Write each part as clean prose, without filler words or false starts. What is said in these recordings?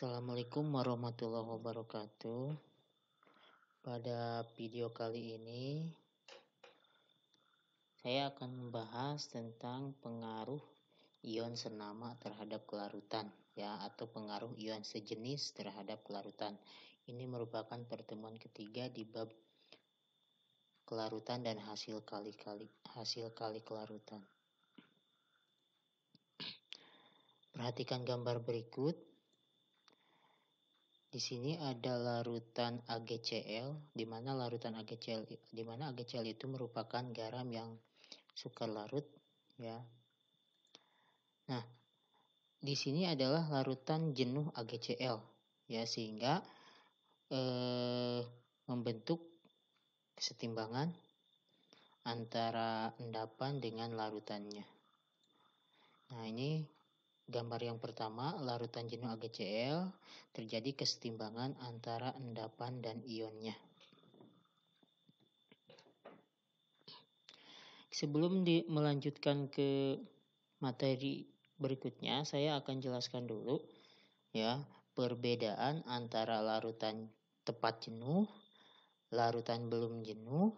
Assalamualaikum warahmatullahi wabarakatuh. Pada video kali ini saya akan membahas tentang pengaruh ion senama terhadap kelarutan atau pengaruh ion sejenis terhadap kelarutan. Ini merupakan pertemuan ketiga di bab kelarutan dan hasil kali kelarutan. Perhatikan gambar berikut. Di sini ada larutan AgCl, di mana AgCl itu merupakan garam yang suka larut, ya. Nah, di sini adalah larutan jenuh AgCl, ya, sehingga membentuk kesetimbangan antara endapan dengan larutannya. Nah, ini gambar yang pertama, larutan jenuh AgCl, terjadi kesetimbangan antara endapan dan ionnya. Sebelum melanjutkan ke materi berikutnya, saya akan jelaskan dulu perbedaan antara larutan tepat jenuh, larutan belum jenuh,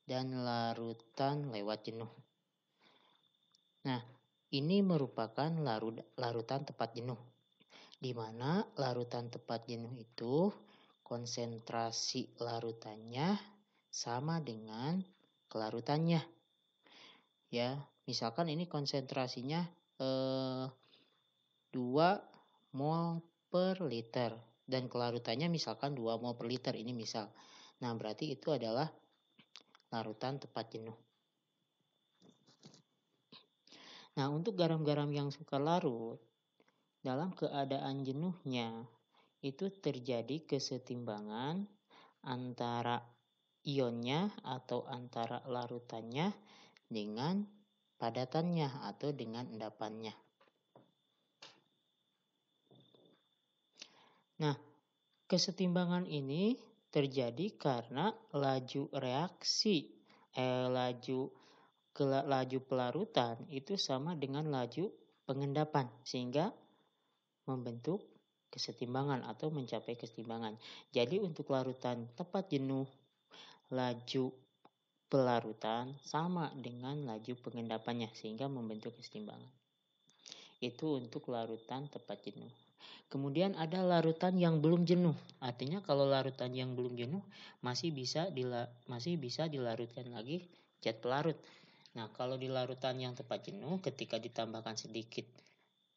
dan larutan lewat jenuh. Nah, ini merupakan larutan tepat jenuh, di mana larutan tepat jenuh itu konsentrasi larutannya sama dengan kelarutannya. Ya, misalkan ini konsentrasinya 2 mol per liter dan kelarutannya misalkan 2 mol per liter, ini misal. Nah, berarti itu adalah larutan tepat jenuh. Nah, untuk garam-garam yang suka larut, dalam keadaan jenuhnya itu terjadi kesetimbangan antara ionnya atau antara larutannya dengan padatannya atau dengan endapannya. Nah, kesetimbangan ini terjadi karena laju pelarutan itu sama dengan laju pengendapan, sehingga membentuk kesetimbangan atau mencapai kesetimbangan. Jadi untuk larutan tepat jenuh, laju pelarutan sama dengan laju pengendapannya, sehingga membentuk kesetimbangan. Itu untuk larutan tepat jenuh. Kemudian ada larutan yang belum jenuh. Artinya kalau larutan yang belum jenuh masih bisa dilarutkan lagi zat pelarut. Nah, kalau di larutan yang tepat jenuh, ketika ditambahkan sedikit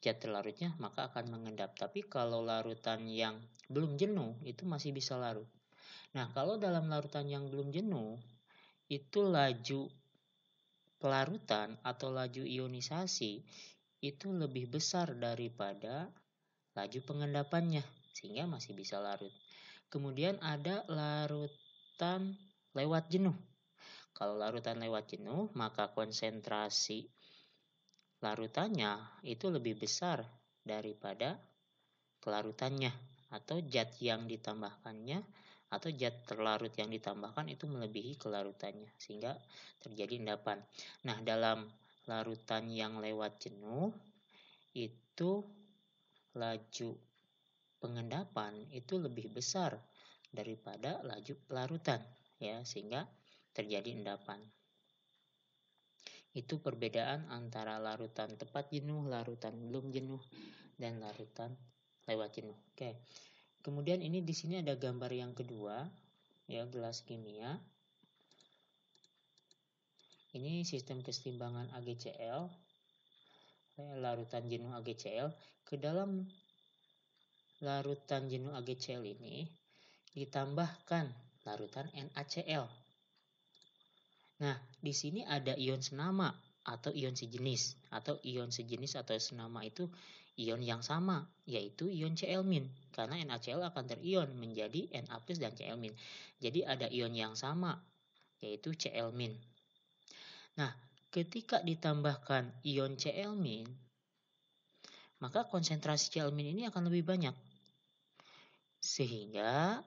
zat pelarutnya maka akan mengendap. Tapi kalau larutan yang belum jenuh itu masih bisa larut. Nah, kalau dalam larutan yang belum jenuh itu laju pelarutan atau laju ionisasi itu lebih besar daripada laju pengendapannya, sehingga masih bisa larut. Kemudian ada larutan lewat jenuh. Kalau larutan lewat jenuh, maka konsentrasi larutannya itu lebih besar daripada kelarutannya, atau zat yang ditambahkannya atau zat terlarut yang ditambahkan itu melebihi kelarutannya, sehingga terjadi endapan. Nah, dalam larutan yang lewat jenuh itu laju pengendapan itu lebih besar daripada laju pelarutan, ya, sehingga terjadi endapan. Itu perbedaan antara larutan tepat jenuh, larutan belum jenuh, dan larutan lewat jenuh. Oke. Kemudian ini di sini ada gambar yang kedua, ya, gelas kimia. Ini sistem kesetimbangan AgCl, larutan jenuh AgCl. Ke dalam larutan jenuh AgCl ini ditambahkan larutan NaCl. Nah, di sini ada ion senama atau ion sejenis. Atau ion sejenis atau senama itu ion yang sama, yaitu ion Cl-. Karena NaCl akan terion menjadi Na+ dan Cl-. Jadi ada ion yang sama, yaitu Cl-. Nah, ketika ditambahkan ion Cl-, maka konsentrasi Cl- ini akan lebih banyak. Sehingga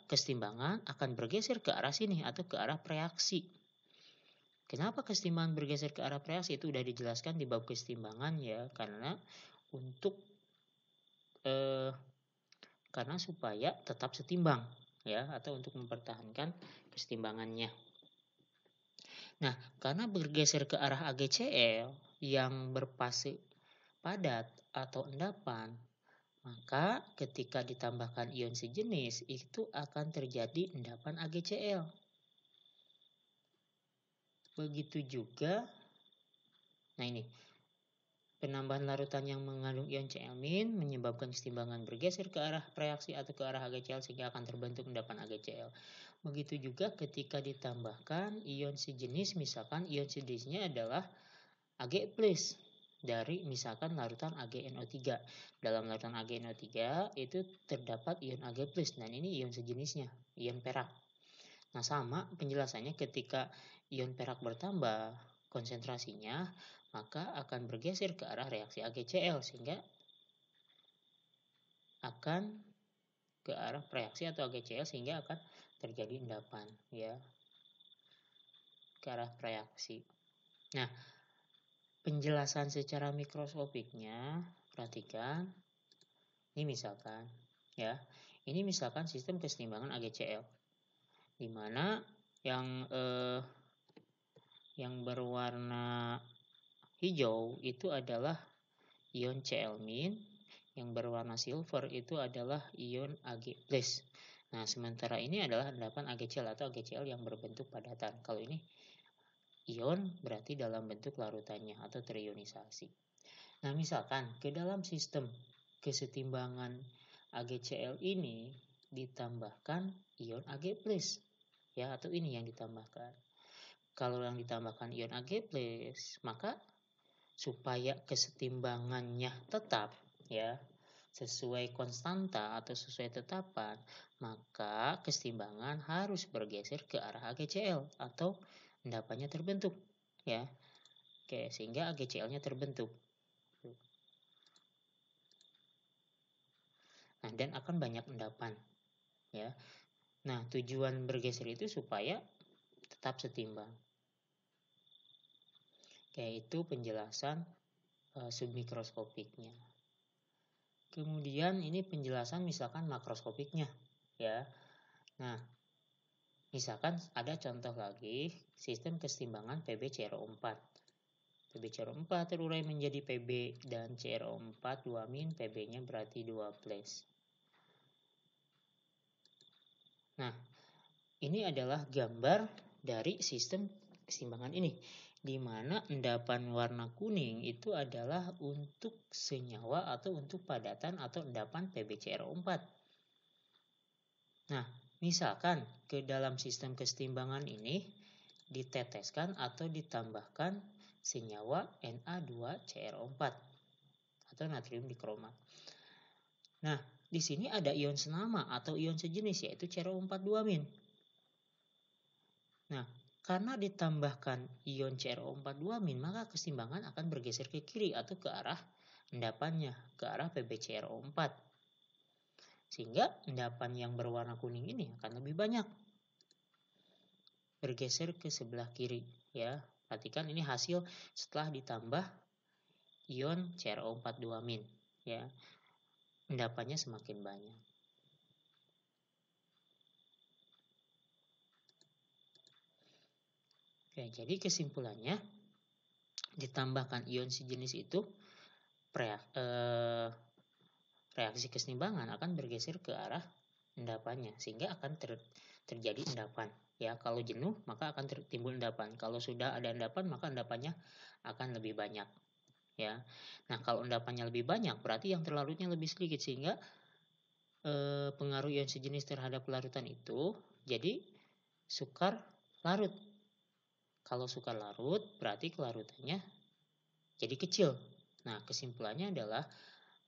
kesetimbangan akan bergeser ke arah sini atau ke arah reaksi. Kenapa kesetimbangan bergeser ke arah reaksi? Itu sudah dijelaskan di bab kesetimbangan, ya, karena untuk karena supaya tetap setimbang ya, atau untuk mempertahankan kesetimbangannya. Nah, karena bergeser ke arah AgCl yang berfase padat atau endapan, maka ketika ditambahkan ion sejenis itu akan terjadi endapan AgCl. Begitu juga, nah ini, penambahan larutan yang mengandung ion Cl- menyebabkan kesetimbangan bergeser ke arah reaksi atau ke arah AgCl sehingga akan terbentuk endapan AgCl. Begitu juga ketika ditambahkan ion sejenis, misalkan ion sejenisnya adalah Ag+ dari misalkan larutan AgNO3. Dalam larutan AgNO3 itu terdapat ion Ag+, dan ini ion sejenisnya, ion perak. Nah, sama penjelasannya ketika ion perak bertambah konsentrasinya, maka akan bergeser ke arah reaksi AgCl sehingga akan ke arah reaksi atau AgCl sehingga akan terjadi endapan ya, ke arah reaksi. Nah, penjelasan secara mikroskopiknya, perhatikan. Ini misalkan ya, ini misalkan sistem kesetimbangan AgCl di mana yang berwarna hijau itu adalah ion Cl-, yang berwarna silver itu adalah ion Ag+. Nah, sementara ini adalah endapan AgCl atau AgCl yang berbentuk padatan. Kalau ini ion berarti dalam bentuk larutannya atau terionisasi. Nah, misalkan ke dalam sistem kesetimbangan AgCl ini ditambahkan ion Ag+, ya, atau ini yang ditambahkan. Kalau yang ditambahkan ion Ag+, maka supaya kesetimbangannya tetap ya, sesuai konstanta atau sesuai tetapan, maka kesetimbangan harus bergeser ke arah AgCl atau endapannya terbentuk ya. Oke, sehingga AgCl-nya terbentuk. Nah, dan akan banyak endapan ya. Nah, tujuan bergeser itu supaya tetap setimbang. Oke, itu penjelasan submikroskopiknya. Kemudian ini penjelasan misalkan makroskopiknya ya. Nah, misalkan ada contoh lagi sistem kesetimbangan PbCrO4. PbCrO4 terurai menjadi Pb dan CrO4 2-, Pb-nya berarti 2+. Nah, ini adalah gambar dari sistem kesetimbangan ini, di mana endapan warna kuning itu adalah untuk senyawa atau untuk padatan atau endapan PbCrO4. Nah, misalkan ke dalam sistem kesetimbangan ini diteteskan atau ditambahkan senyawa Na2CrO4 atau natrium dikromat. Nah, di sini ada ion senama atau ion sejenis yaitu CrO4 2-. Nah, karena ditambahkan ion CrO4 2-, maka kesetimbangan akan bergeser ke kiri atau ke arah endapannya, ke arah PbCrO4. Sehingga endapan yang berwarna kuning ini akan lebih banyak. Bergeser ke sebelah kiri ya. Perhatikan ini hasil setelah ditambah ion CrO4 2- ya. Endapannya semakin banyak. Oke, jadi kesimpulannya ditambahkan ion sejenis itu reaksi kesetimbangan akan bergeser ke arah endapannya sehingga akan terjadi endapan ya. Kalau jenuh maka akan timbul endapan. Kalau sudah ada endapan maka endapannya akan lebih banyak ya. Nah, kalau endapannya lebih banyak berarti yang terlarutnya lebih sedikit sehingga pengaruh ion sejenis terhadap larutan itu jadi sukar larut. Kalau sukar larut berarti kelarutannya jadi kecil. Nah, kesimpulannya adalah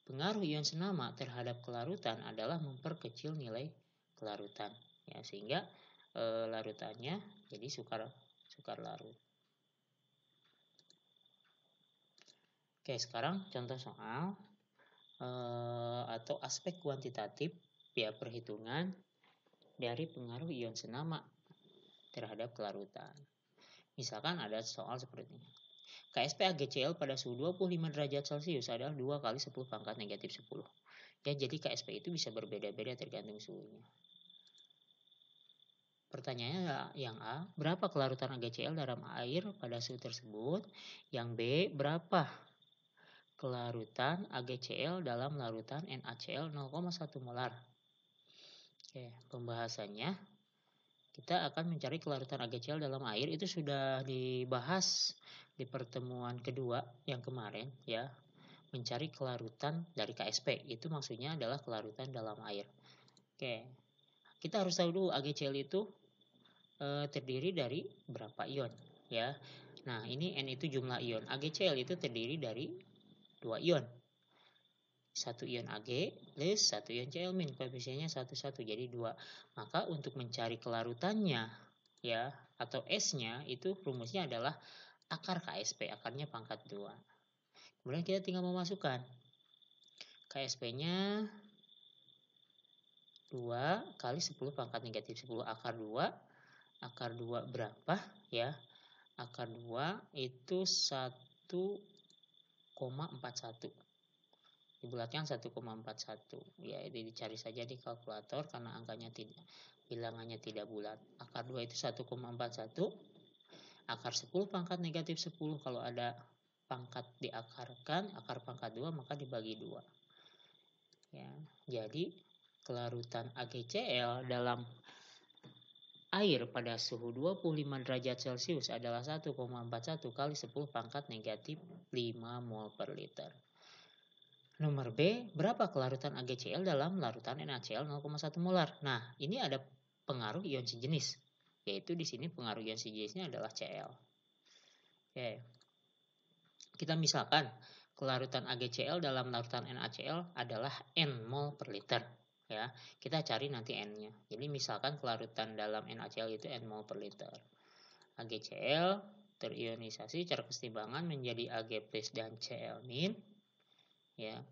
pengaruh ion senama terhadap kelarutan adalah memperkecil nilai kelarutan ya, sehingga larutannya jadi sukar larut. Oke, sekarang contoh soal atau aspek kuantitatif ya, perhitungan dari pengaruh ion senama terhadap kelarutan. Misalkan ada soal seperti ini. KSP AgCl pada suhu 25 derajat Celcius adalah 2 kali 10 pangkat negatif 10. Ya, jadi KSP itu bisa berbeda-beda tergantung suhunya. Pertanyaannya yang A, berapa kelarutan AgCl dalam air pada suhu tersebut? Yang B, berapa kelarutan AgCl dalam larutan NaCl 0,1 molar? Oke, pembahasannya kita akan mencari kelarutan AgCl dalam air, itu sudah dibahas di pertemuan kedua yang kemarin ya. Mencari kelarutan dari KSP, itu maksudnya adalah kelarutan dalam air. Oke, kita harus tahu dulu AgCl itu terdiri dari berapa ion ya. Nah, ini N itu jumlah ion. AgCl itu terdiri dari 2 ion. 1 ion Ag plus 1 ion Cl-, koefisiennya 1, jadi 2. Maka untuk mencari kelarutannya ya atau S-nya itu rumusnya adalah akar KSP, akarnya pangkat 2. Kemudian kita tinggal memasukkan KSP-nya 2 kali 10 pangkat negatif 10 akar 2. Akar 2 berapa ya? Akar 2 itu 1,41. Dibulatkan 1,41. Ya, itu dicari saja di kalkulator karena angkanya bilangannya tidak bulat. Akar 2 itu 1,41. Akar 10 pangkat negatif 10, kalau ada pangkat diakarkan, akar pangkat 2 maka dibagi 2. Ya, jadi kelarutan AgCl dalam air pada suhu 25 derajat Celcius adalah 1,41 kali 10 pangkat negatif 5 mol per liter. Nomor B, berapa kelarutan AgCl dalam larutan NaCl 0,1 molar? Nah, ini ada pengaruh ion sejenis, yaitu di sini pengaruh ion sejenisnya adalah Cl. Oke. Kita misalkan kelarutan AgCl dalam larutan NaCl adalah N mol per liter. Ya, kita cari nanti N-nya. Jadi misalkan kelarutan dalam NaCl itu N mol per liter. AgCl terionisasi secara kesetimbangan menjadi Ag plus dan Cl min. Ya.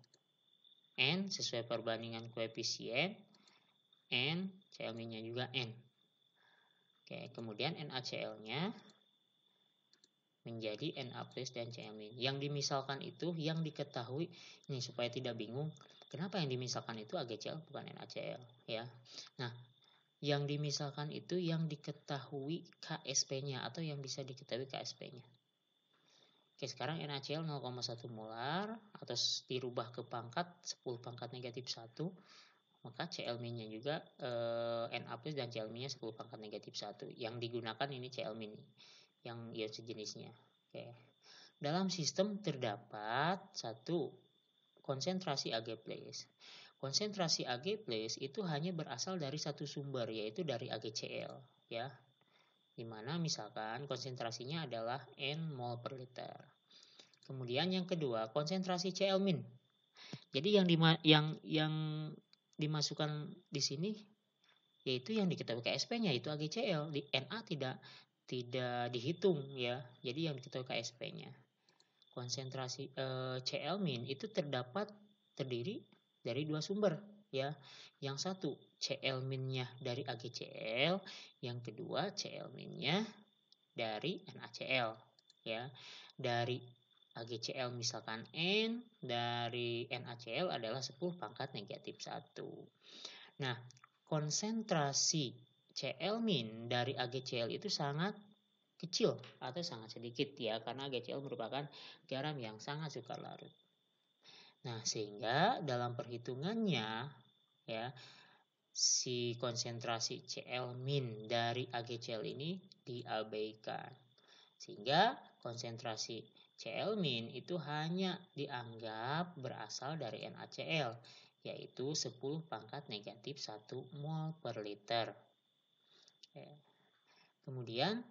N sesuai perbandingan koefisien N, Cl min-nya juga N. Oke, kemudian NaCl-nya menjadi Na plus dan Cl min. Yang dimisalkan itu yang diketahui, ini supaya tidak bingung, kenapa yang dimisalkan itu AgCl bukan NaCl ya. Nah, yang dimisalkan itu yang diketahui KSP-nya atau yang bisa diketahui KSP-nya. Oke, sekarang NaCl 0,1 molar atau dirubah ke pangkat 10 pangkat negatif 1, maka Cl min-nya juga Na plus dan Cl min-nya 10 pangkat negatif 1. Yang digunakan ini Cl min yang ion sejenisnya. Oke. Dalam sistem terdapat satu konsentrasi Ag+. Konsentrasi Ag+ itu hanya berasal dari satu sumber, yaitu dari AgCl ya. Dimana misalkan konsentrasinya adalah N mol per liter. Kemudian yang kedua, konsentrasi Cl min. Jadi yang dimasukkan di sini yaitu yang diketahui KSP-nya itu AgCl. Di Na tidak dihitung ya. Jadi yang diketahui KSP-nya. Konsentrasi Cl min itu terdiri dari 2 sumber ya. Yang satu Cl min-nya dari AgCl, yang kedua Cl min-nya dari NaCl ya. Dari AgCl misalkan N, dari NaCl adalah 10 pangkat negatif 1. Nah, konsentrasi Cl min dari AgCl itu sangat kecil atau sangat sedikit ya, karena AgCl merupakan garam yang sangat suka larut. Nah, sehingga dalam perhitungannya ya, si konsentrasi Cl min dari AgCl ini diabaikan. Sehingga konsentrasi Cl min itu hanya dianggap berasal dari NaCl, yaitu 10 pangkat negatif 1 mol per liter. Kemudian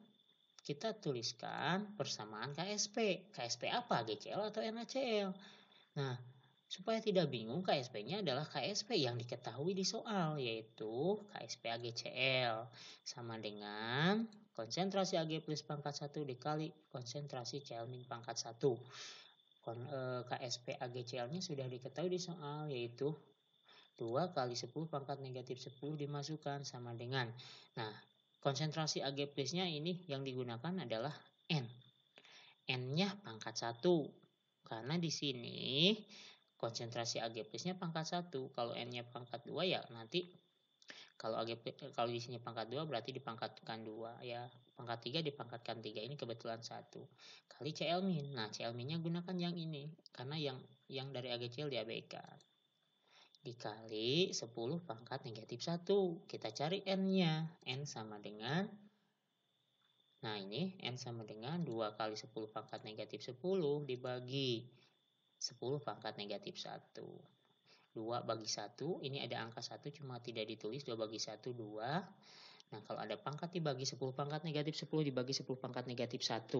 kita tuliskan persamaan KSP. KSP apa? AgCl atau NaCl? Nah, supaya tidak bingung, KSP-nya adalah KSP yang diketahui di soal, yaitu KSP AgCl sama dengan konsentrasi Ag plus pangkat 1 dikali konsentrasi Cl min pangkat 1. KSP AgCl-nya sudah diketahui di soal, yaitu 2 kali 10 pangkat negatif 10 dimasukkan sama dengan, nah konsentrasi Ag plus-nya ini yang digunakan adalah N. N-nya pangkat 1. Karena di sini konsentrasi Ag plusnya pangkat 1. Kalau N-nya pangkat 2 ya nanti kalau di sini pangkat 2 berarti dipangkatkan 2 ya. Pangkat 3 dipangkatkan 3. Ini kebetulan 1. Kali Cl min. Nah, Cl minnya gunakan yang ini karena yang dari AgCl diabaikan. Dikali 10 pangkat negatif 1. Kita cari N-nya. N sama dengan, nah ini N sama dengan 2 kali 10 pangkat negatif 10 dibagi 10 pangkat negatif 1. 2 bagi 1, ini ada angka 1 cuma tidak ditulis, 2 bagi 1, 2. Nah, kalau ada pangkat dibagi 10 pangkat negatif 10 dibagi 10 pangkat negatif 1.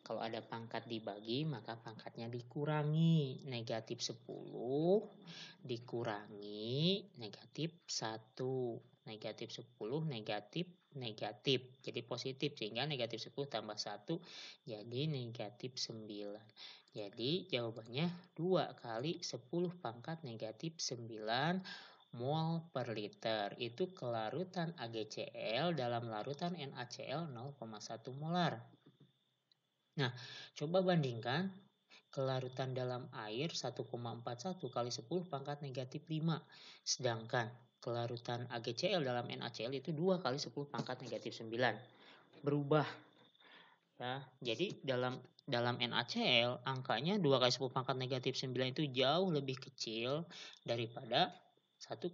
Kalau ada pangkat dibagi, maka pangkatnya dikurangi. Negatif 10 dikurangi negatif 1. Negatif 10 negatif negatif. Jadi positif, sehingga negatif 10 tambah 1 jadi negatif 9. Jadi jawabannya 2 kali 10 pangkat negatif 9 mol per liter. Itu kelarutan AgCl dalam larutan NaCl 0,1 molar. Nah, coba bandingkan kelarutan dalam air 1,41 kali 10 pangkat negatif 5. Sedangkan kelarutan AgCl dalam NaCl itu 2 kali 10 pangkat negatif 9. Berubah. Ya, jadi dalam NaCl angkanya 2 kali 10 pangkat negatif 9 itu jauh lebih kecil daripada 1,41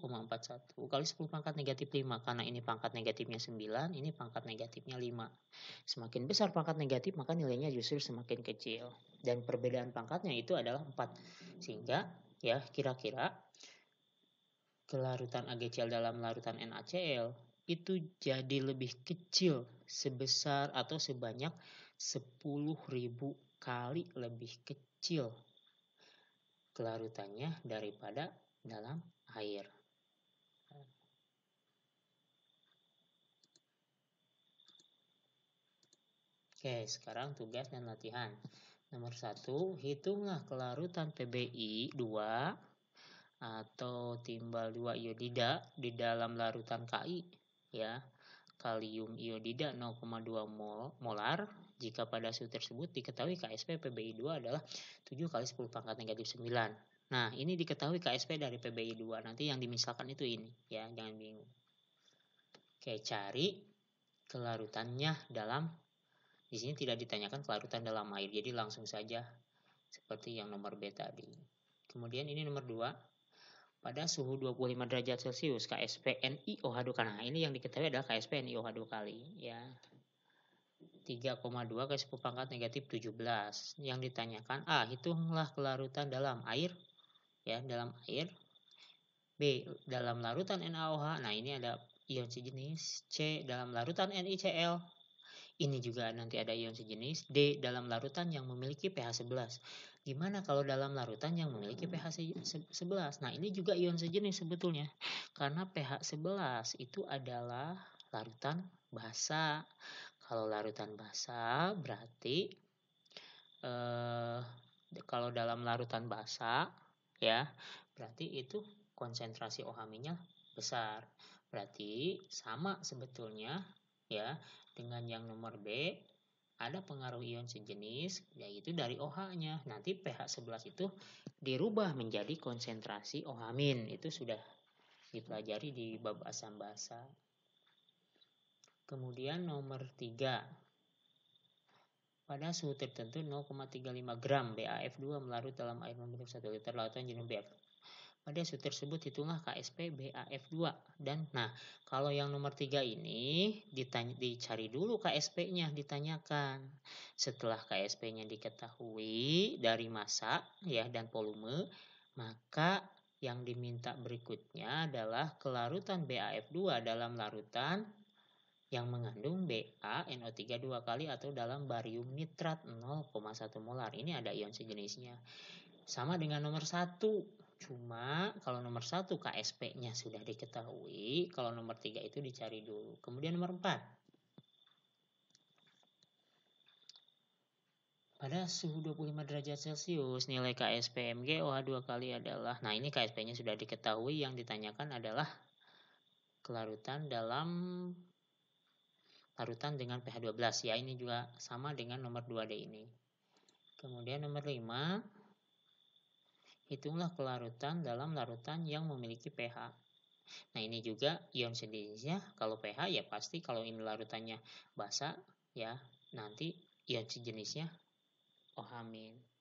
kali 10 pangkat negatif 5. Karena ini pangkat negatifnya 9, ini pangkat negatifnya 5. Semakin besar pangkat negatif, maka nilainya justru semakin kecil. Dan perbedaan pangkatnya itu adalah 4. Sehingga ya kira-kira kelarutan AgCl dalam larutan NaCl itu jadi lebih kecil sebesar atau sebanyak 10.000 kali lebih kecil kelarutannya daripada dalam air. Oke, sekarang tugas dan latihan. Nomor 1, hitunglah kelarutan PbI 2 atau timbal 2 iodida di dalam larutan Ki ya. Kalium iodida 0,2 molar jika pada suhu tersebut diketahui KSP PbI 2 adalah 7 kali 10 pangkat negatif 9. Nah, ini diketahui KSP dari PbI 2. Nanti yang dimisalkan itu ini ya, jangan bingung. Oke, cari kelarutannya dalam, di sini tidak ditanyakan kelarutan dalam air, jadi langsung saja seperti yang nomor B tadi. Kemudian ini nomor 2. Pada suhu 25 derajat Celcius, KSP NiOH2. Nah, ini yang diketahui adalah KSP NiOH2 kali. Ya. 3,2 kali 10 pangkat negatif 17. Yang ditanyakan, A, hitunglah kelarutan dalam air. Ya, dalam air. B, dalam larutan NaOH. Nah, ini ada ion sejenis. C, dalam larutan NiCl. Ini juga nanti ada ion sejenis. D, dalam larutan yang memiliki pH 11. Gimana kalau dalam larutan yang memiliki pH 11? Nah, ini juga ion sejenis sebetulnya. Karena pH 11 itu adalah larutan basa. Kalau larutan basa berarti kalau dalam larutan basa ya, berarti itu konsentrasi OH-nya besar. Berarti sama sebetulnya ya dengan yang nomor B. Ada pengaruh ion sejenis, yaitu dari OH-nya. Nanti pH 11 itu dirubah menjadi konsentrasi OH-. Itu sudah dipelajari di bab asam basa. Kemudian nomor 3. Pada suhu tertentu 0,35 gram BAF2 melarut dalam air membentuk 1 liter lautan jenuh BF. Pada suhu tersebut hitunglah KSP BAF2. Dan nah, kalau yang nomor 3 ini dicari dulu KSP-nya, ditanyakan. Setelah KSP-nya diketahui dari massa ya dan volume, maka yang diminta berikutnya adalah kelarutan BAF2 dalam larutan yang mengandung BaNO3 2 kali atau dalam barium nitrat 0,1 molar. Ini ada ion sejenisnya. Sama dengan nomor 1. Cuma kalau nomor 1 KSP-nya sudah diketahui, kalau nomor 3 itu dicari dulu. Kemudian nomor 4. Pada suhu 25 derajat Celcius, nilai KSP MgOH2 kali adalah, nah ini KSP-nya sudah diketahui, yang ditanyakan adalah kelarutan dalam larutan dengan pH 12 ya. Ini juga sama dengan nomor 2D ini. Kemudian nomor 5, hitunglah kelarutan dalam larutan yang memiliki pH. Nah, ini juga ion sejenisnya. Kalau pH ya pasti kalau ini larutannya basa ya, nanti ion sejenisnya OH-.